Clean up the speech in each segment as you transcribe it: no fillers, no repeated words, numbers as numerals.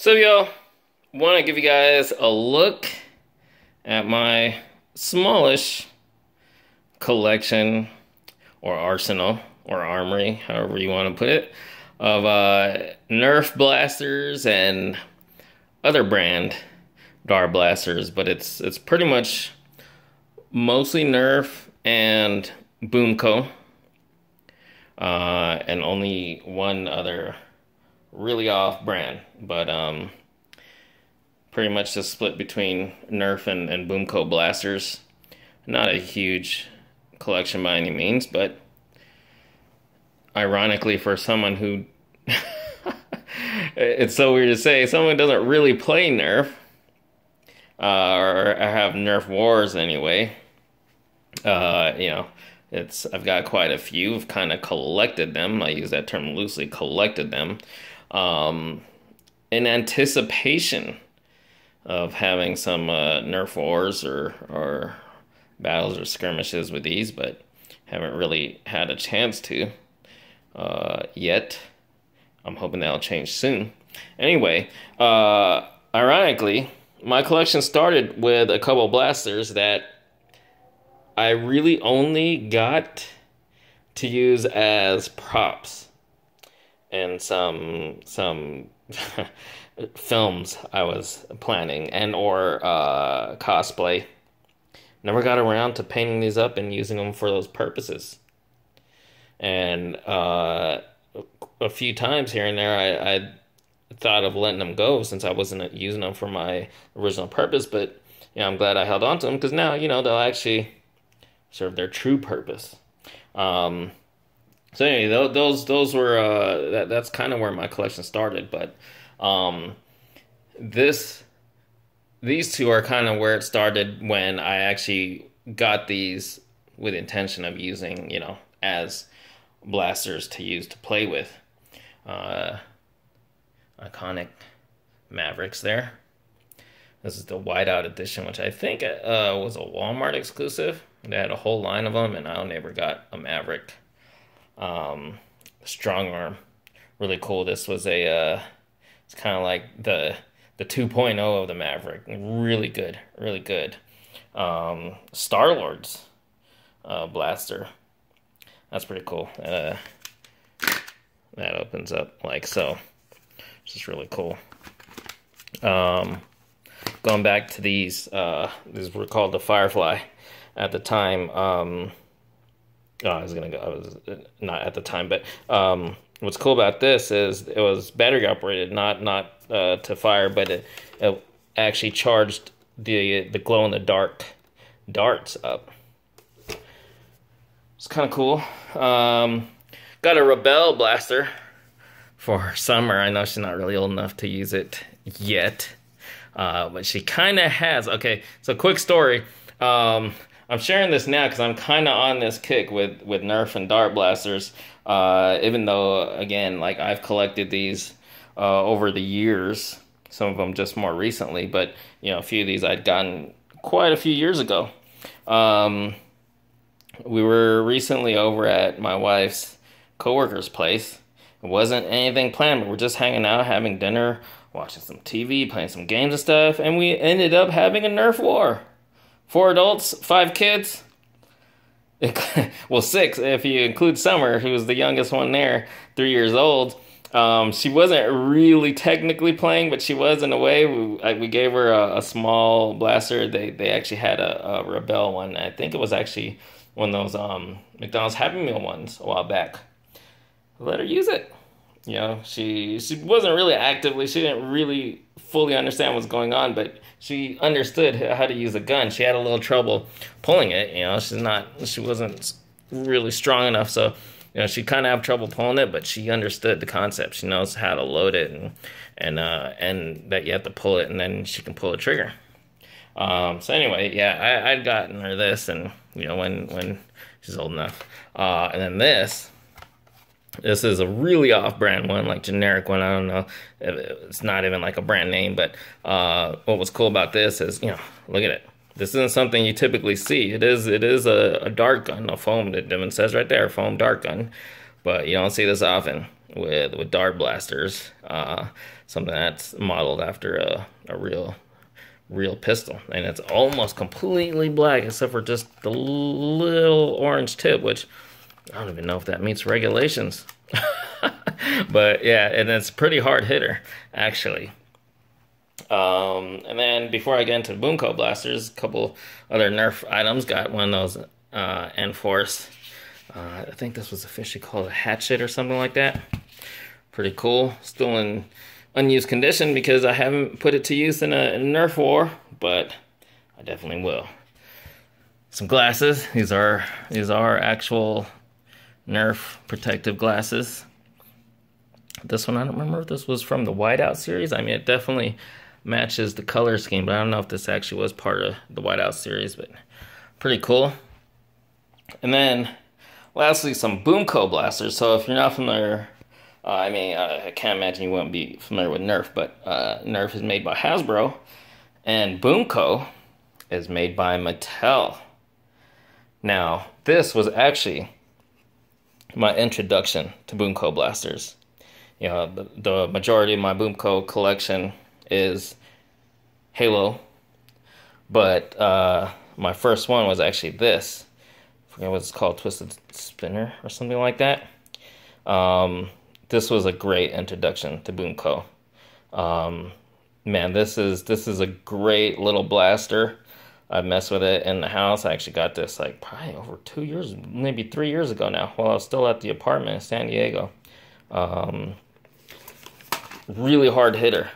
So y'all, want to give you guys a look at my smallish collection or arsenal or armory, however you want to put it, of Nerf blasters and other brand dart blasters, but it's pretty much mostly Nerf and BoomCo, and only one other really off brand, but pretty much just split between Nerf and BoomCo blasters. Not a huge collection by any means, but ironically for someone who it's so weird to say, someone who doesn't really play Nerf, or have Nerf wars anyway, I've got quite a few. I've kind of collected them. I use that term loosely, collected them, in anticipation of having some Nerf wars or battles or skirmishes with these, but haven't really had a chance to yet. I'm hoping that'll change soon. Anyway, ironically, my collection started with a couple blasters that I really only got to use as props in some films I was planning and or cosplay. Never got around to painting these up and using them for those purposes. And a few times here and there, I thought of letting them go since I wasn't using them for my original purpose. But I'm glad I held on to them because now they'll actually serve their true purpose. So anyway, those were that's kind of where my collection started. But these two are kind of where it started when I actually got these with intention of using as blasters to use to play with. Iconic Mavericks there. This is the whiteout edition, which I think was a Walmart exclusive. They had a whole line of them, and I never got a Maverick. Strong arm, really cool. This was it's kind of like the 2.0 of the Maverick. Really good, really good. Star-Lord's blaster. That's pretty cool. That opens up like so. Which is really cool. Going back to these were called the Firefly at the time. I was not at the time, but what's cool about this is it was battery operated, not to fire, but it actually charged the glow in the dark darts up. It's kind of cool. Got a Rebel blaster for Summer. I know she's not really old enough to use it yet, but she kind of has. Okay, so quick story. I'm sharing this now because I'm kind of on this kick with Nerf and dart blasters. Even though, again, like I've collected these over the years, some of them just more recently, but a few of these I'd gotten quite a few years ago. We were recently over at my wife's coworker's place. It wasn't anything planned, but we're just hanging out, having dinner, watching some TV, playing some games and stuff, and we ended up having a Nerf war. 4 adults, 5 kids. Well, 6 if you include Summer, who was the youngest one there, 3 years old. She wasn't really technically playing, but she was in a way. We gave her a small blaster. They actually had a Rebel one. I think it was actually one of those McDonald's Happy Meal ones a while back. Let her use it. She wasn't really actively, she didn't really fully understand what's going on, but she understood how to use a gun. She had a little trouble pulling it. She wasn't really strong enough, so she kind of have trouble pulling it, but she understood the concept. She knows how to load it and that you have to pull it and then she can pull the trigger. So anyway, yeah, I'd gotten her this, and when she's old enough. And then this is a really off-brand one, like generic one. I don't know. It's not even like a brand name, but what was cool about this is, look at it. This isn't something you typically see. It is a dart gun, a foam. It even says right there, foam dart gun. But you don't see this often with dart blasters. something that's modeled after a real pistol, and it's almost completely black except for just the little orange tip, which I don't even know if that meets regulations. But yeah, and it's a pretty hard hitter, actually. And then before I get into the BoomCo blasters, a couple other Nerf items. Got one of those Enforce. I think this was officially called a hatchet or something like that. Pretty cool. Still in unused condition because I haven't put it to use in a Nerf war, but I definitely will. Some glasses. These are actual Nerf protective glasses. This one, I don't remember if this was from the Whiteout series. I mean, it definitely matches the color scheme, but I don't know if this actually was part of the Whiteout series, but pretty cool. And then, lastly, some BoomCo blasters. So if you're not familiar, I can't imagine you wouldn't be familiar with Nerf, but Nerf is made by Hasbro, and BoomCo is made by Mattel. Now, this was actually my introduction to BoomCo blasters. You know, the majority of my BoomCo collection is Halo, but my first one was actually this. I forget what it's called, Twisted Spinner or something like that. This was a great introduction to BoomCo. Man, this is a great little blaster. I messed with it in the house. I actually got this like probably over 2 years, maybe 3 years ago now, while I was still at the apartment in San Diego. Really hard hitter.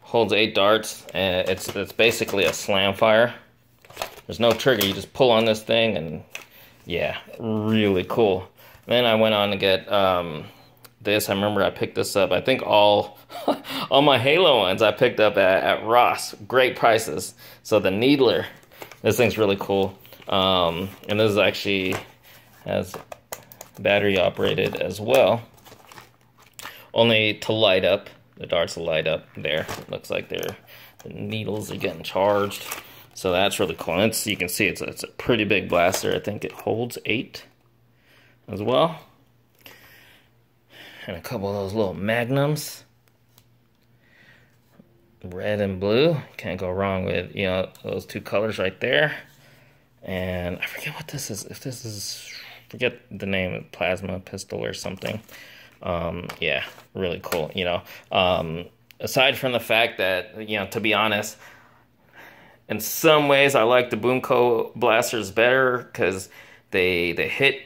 Holds 8 darts, and it's basically a slam fire. There's no trigger. You just pull on this thing, and yeah, really cool. Then I went on to get this. I remember I picked this up. I think all my Halo ones I picked up at Ross. Great prices. So the Needler, this thing's really cool. And this is actually has battery operated as well. Only to light up. The darts will light up there. Looks like the needles are getting charged. So that's really cool. And you can see it's a pretty big blaster. I think it holds 8 as well. And a couple of those little magnums. Red and blue. Can't go wrong with, you know, those two colors right there. And I forget what this is. If this is, forget the name, plasma pistol or something. Yeah, really cool, you know. Aside from the fact that, you know, to be honest, in some ways I like the BoomCo blasters better because they hit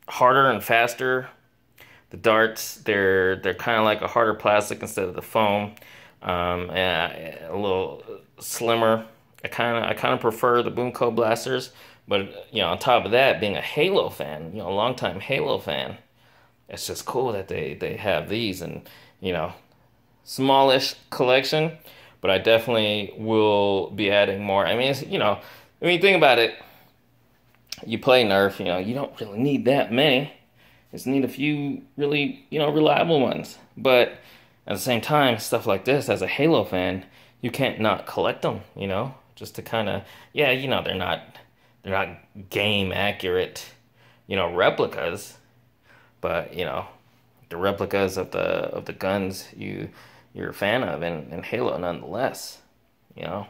harder and faster. The darts, they're kind of like a harder plastic instead of the foam, and a little slimmer. I kind of prefer the BoomCo blasters, but you know, on top of that, being a Halo fan, you know, a longtime Halo fan, it's just cool that they have these, and you know, smallish collection, but I definitely will be adding more. I mean, it's, you know, when you think about it, you play Nerf, you know, you don't really need that many. Just need a few really, you know, reliable ones. But at the same time, stuff like this, as a Halo fan, you can't not collect them, you know, just to kind of, yeah, you know, they're not game accurate, you know, replicas. But, you know, the replicas of the guns you're a fan of in Halo nonetheless, you know.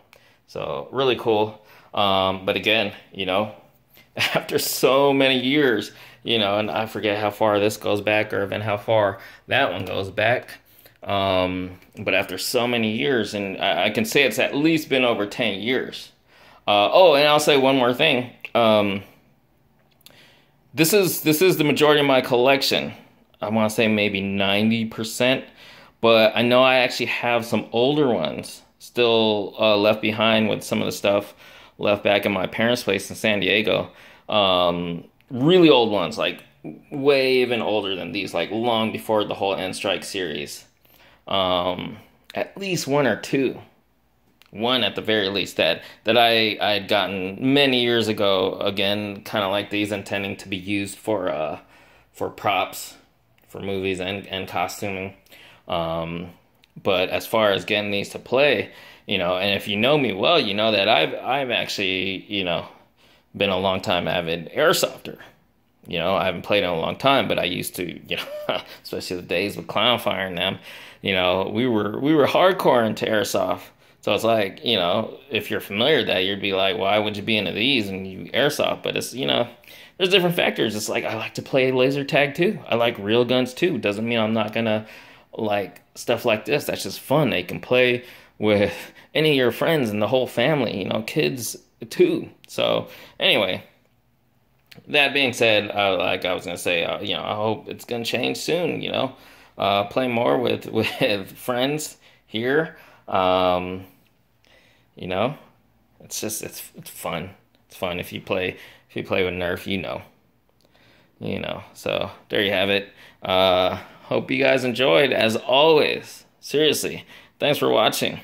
So really cool. But again, you know, after so many years, you know, and I forget how far this goes back or even how far that one goes back. But after so many years, and I can say it's at least been over 10 years. Oh, and I'll say one more thing. This is the majority of my collection. I want to say maybe 90%, but I know I actually have some older ones still left behind with some of the stuff left back in my parents' place in San Diego. Really old ones, like way even older than these, like long before the whole End Strike series. At least one or two. One at the very least that I'd gotten many years ago, again, kind of like these, intending to be used for props for movies and costuming. But as far as getting these to play, you know, and if you know me well, you know that I've actually, you know, been a long time avid airsofter. You know, I haven't played in a long time, but I used to, especially the days with Clownfire and them, we were hardcore into airsoft. So it's like, if you're familiar with that, you'd be like, why would you be into these and you airsoft? But it's, there's different factors. It's like I like to play laser tag too. I like real guns too. Doesn't mean I'm not gonna like stuff like this. That's just fun. They can play with any of your friends and the whole family, kids too. So anyway, that being said, like I was gonna say, I hope it's gonna change soon. Play more with with friends here. Um, you know, it's just it's fun. It's fun if you play with Nerf. So there you have it. Hope you guys enjoyed as always. Seriously, thanks for watching.